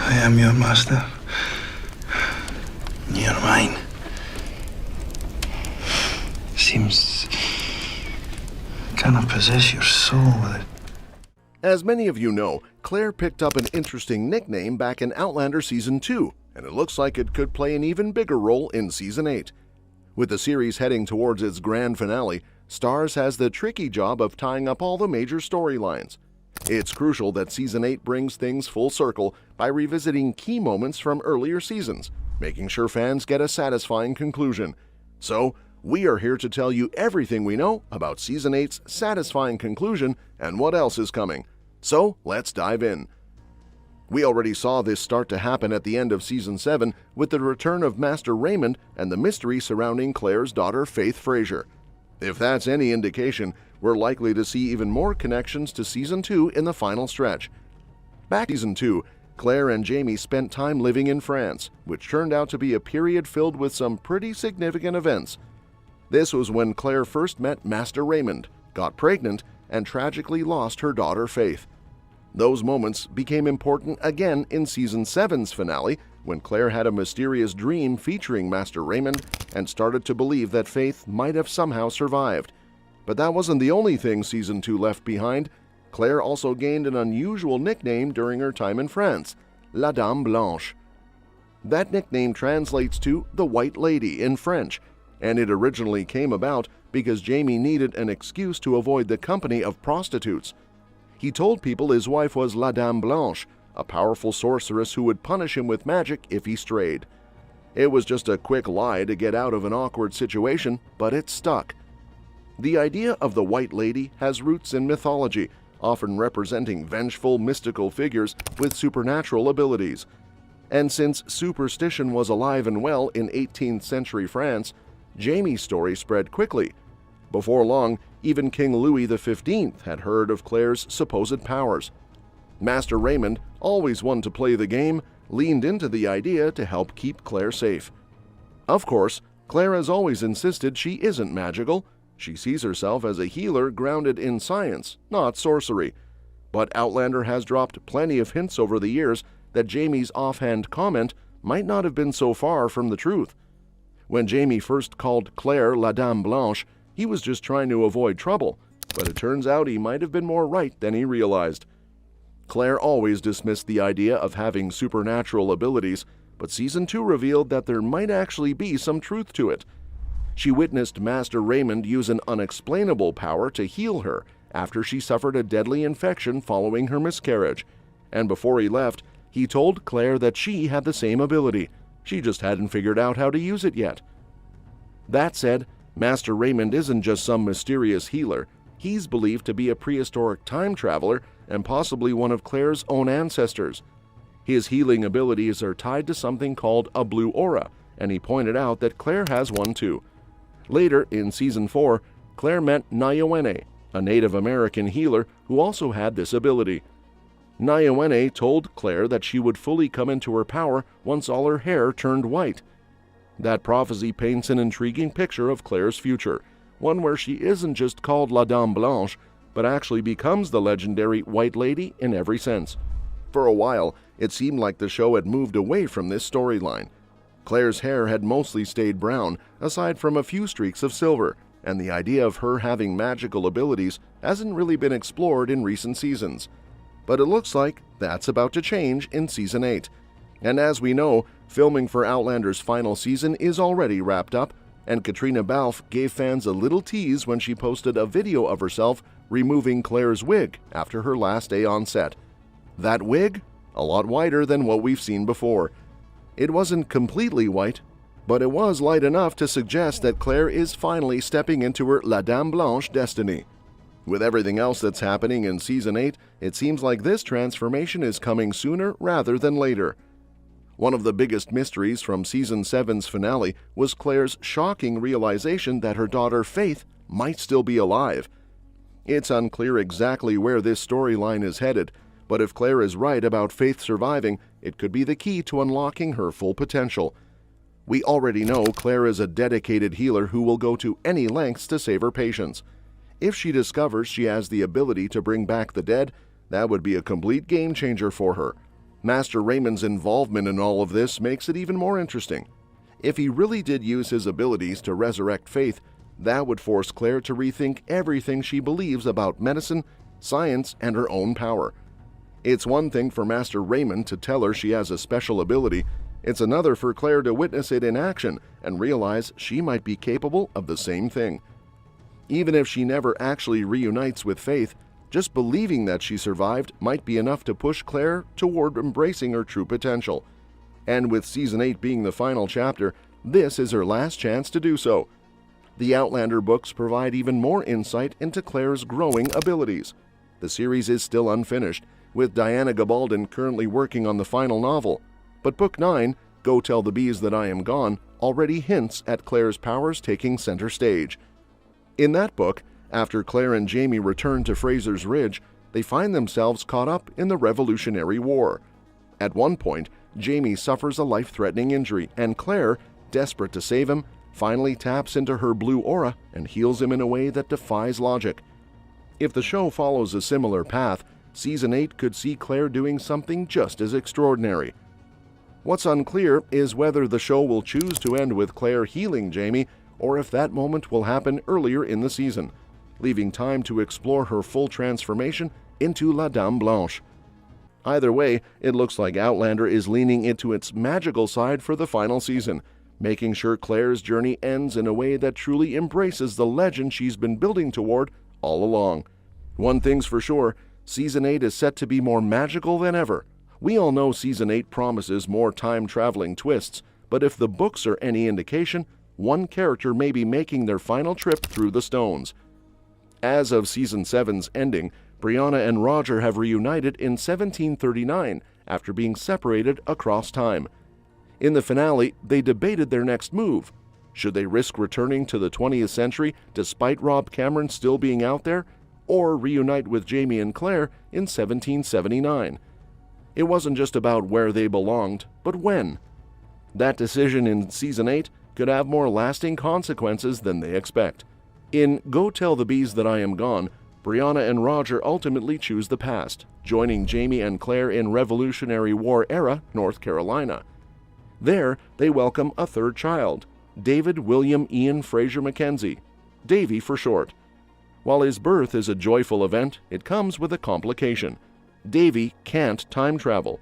I am your master. You're mine. Seems cannot possess your soul with it. As many of you know, Claire picked up an interesting nickname back in Outlander Season 2, and it looks like it could play an even bigger role in Season 8. With the series heading towards its grand finale, Starz has the tricky job of tying up all the major storylines. It's crucial that Season 8 brings things full circle by revisiting key moments from earlier seasons, making sure fans get a satisfying conclusion. So, we are here to tell you everything we know about Season 8's satisfying conclusion and what else is coming. So, let's dive in. We already saw this start to happen at the end of Season 7 with the return of Master Raymond and the mystery surrounding Claire's daughter Faith Fraser. If that's any indication, we're likely to see even more connections to Season 2 in the final stretch. Back in Season 2, Claire and Jamie spent time living in France, which turned out to be a period filled with some pretty significant events. This was when Claire first met Master Raymond, got pregnant, and tragically lost her daughter Faith. Those moments became important again in Season 7's finale when Claire had a mysterious dream featuring Master Raymond and started to believe that Faith might have somehow survived. But that wasn't the only thing Season 2 left behind. Claire also gained an unusual nickname during her time in France, Ladam Blanche. That nickname translates to the White Lady in French, and it originally came about because Jamie needed an excuse to avoid the company of prostitutes. He told people his wife was Ladam Blanche, a powerful sorceress who would punish him with magic if he strayed. It was just a quick lie to get out of an awkward situation, but it stuck. The idea of the White Lady has roots in mythology, often representing vengeful, mystical figures with supernatural abilities. And since superstition was alive and well in 18th century France, Jamie's story spread quickly. Before long, even King Louis XV had heard of Claire's supposed powers. Master Raymond, always one to play the game, leaned into the idea to help keep Claire safe. Of course, Claire has always insisted she isn't magical. She sees herself as a healer grounded in science, not sorcery. But Outlander has dropped plenty of hints over the years that Jamie's offhand comment might not have been so far from the truth. When Jamie first called Claire La Dame Blanche, he was just trying to avoid trouble, but it turns out he might have been more right than he realized. Claire always dismissed the idea of having supernatural abilities, but Season 2 revealed that there might actually be some truth to it. She witnessed Master Raymond use an unexplainable power to heal her after she suffered a deadly infection following her miscarriage, and before he left, he told Claire that she had the same ability. She just hadn't figured out how to use it yet. That said, Master Raymond isn't just some mysterious healer. He's believed to be a prehistoric time traveler and possibly one of Claire's own ancestors. His healing abilities are tied to something called a blue aura, and he pointed out that Claire has one too. Later, in Season 4, Claire met Nyawene, a Native American healer who also had this ability. Nyawene told Claire that she would fully come into her power once all her hair turned white. That prophecy paints an intriguing picture of Claire's future, one where she isn't just called La Dame Blanche, but actually becomes the legendary White Lady in every sense. For a while, it seemed like the show had moved away from this storyline. Claire's hair had mostly stayed brown, aside from a few streaks of silver, and the idea of her having magical abilities hasn't really been explored in recent seasons. But it looks like that's about to change in Season 8. And as we know, filming for Outlander's final season is already wrapped up, and Katrina Balfe gave fans a little tease when she posted a video of herself removing Claire's wig after her last day on set. That wig? A lot whiter than what we've seen before. It wasn't completely white, but it was light enough to suggest that Claire is finally stepping into her La Dame Blanche destiny. With everything else that's happening in Season 8, it seems like this transformation is coming sooner rather than later. One of the biggest mysteries from Season 7's finale was Claire's shocking realization that her daughter Faith might still be alive. It's unclear exactly where this storyline is headed, but if Claire is right about Faith surviving, it could be the key to unlocking her full potential. We already know Claire is a dedicated healer who will go to any lengths to save her patients. If she discovers she has the ability to bring back the dead, that would be a complete game changer for her. Master Raymond's involvement in all of this makes it even more interesting. If he really did use his abilities to resurrect Faith, that would force Claire to rethink everything she believes about medicine, science, and her own power. It's one thing for Master Raymond to tell her she has a special ability. It's another for Claire to witness it in action and realize she might be capable of the same thing. Even if she never actually reunites with Faith, just believing that she survived might be enough to push Claire toward embracing her true potential. And with Season 8 being the final chapter, this is her last chance to do so. The Outlander books provide even more insight into Claire's growing abilities. The series is still unfinished, with Diana Gabaldon currently working on the final novel. But Book 9, Go Tell the Bees That I Am Gone, already hints at Claire's powers taking center stage. In that book, after Claire and Jamie return to Frasers Ridge, they find themselves caught up in the Revolutionary War. At one point, Jamie suffers a life-threatening injury, and Claire, desperate to save him, finally taps into her blue aura and heals him in a way that defies logic. If the show follows a similar path, Season 8 could see Claire doing something just as extraordinary. What's unclear is whether the show will choose to end with Claire healing Jamie, or if that moment will happen earlier in the season, leaving time to explore her full transformation into Ladam Blanche. Either way, it looks like Outlander is leaning into its magical side for the final season, making sure Claire's journey ends in a way that truly embraces the legend she's been building toward all along. One thing's for sure, Season 8 is set to be more magical than ever. We all know Season 8 promises more time-traveling twists, but if the books are any indication, one character may be making their final trip through the stones. As of Season 7's ending, Briana and Roger have reunited in 1739 after being separated across time. In the finale, they debated their next move. Should they risk returning to the 20th century despite Rob Cameron still being out there, or reunite with Jamie and Claire in 1779? It wasn't just about where they belonged, but when. That decision in Season 8 could have more lasting consequences than they expect. In Go Tell the Bees That I Am Gone, Briana and Roger ultimately choose the past, joining Jamie and Claire in Revolutionary War era North Carolina. There, they welcome a third child, David William Ian Fraser Mackenzie, Davy for short. While his birth is a joyful event, it comes with a complication. Davy can't time travel.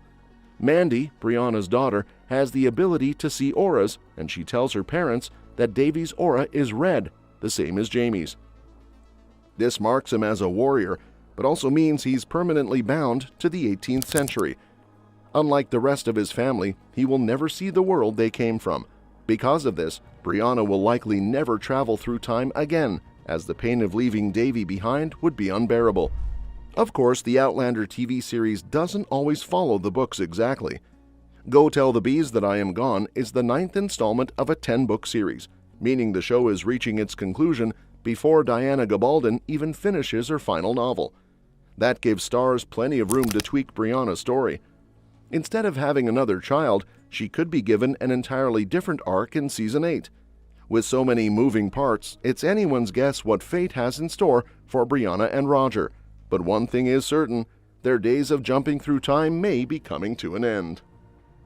Mandy, Brianna's daughter, has the ability to see auras, and she tells her parents that Davy's aura is red, the same as Jamie's. This marks him as a warrior, but also means he's permanently bound to the 18th century. Unlike the rest of his family, he will never see the world they came from. Because of this, Briana will likely never travel through time again, as the pain of leaving Davy behind would be unbearable. Of course, the Outlander TV series doesn't always follow the books exactly. Go Tell the Bees That I Am Gone is the 9th installment of a 10-book series, meaning the show is reaching its conclusion before Diana Gabaldon even finishes her final novel. That gives Starz plenty of room to tweak Brianna's story. Instead of having another child, she could be given an entirely different arc in Season 8. With so many moving parts, it's anyone's guess what fate has in store for Briana and Roger. But one thing is certain, their days of jumping through time may be coming to an end.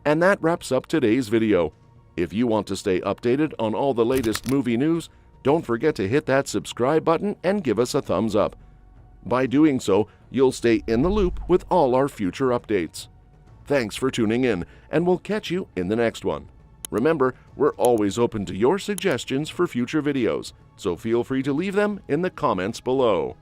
And that wraps up today's video. If you want to stay updated on all the latest movie news, don't forget to hit that subscribe button and give us a thumbs up. By doing so, you'll stay in the loop with all our future updates. Thanks for tuning in, and we'll catch you in the next one. Remember, we're always open to your suggestions for future videos, so feel free to leave them in the comments below.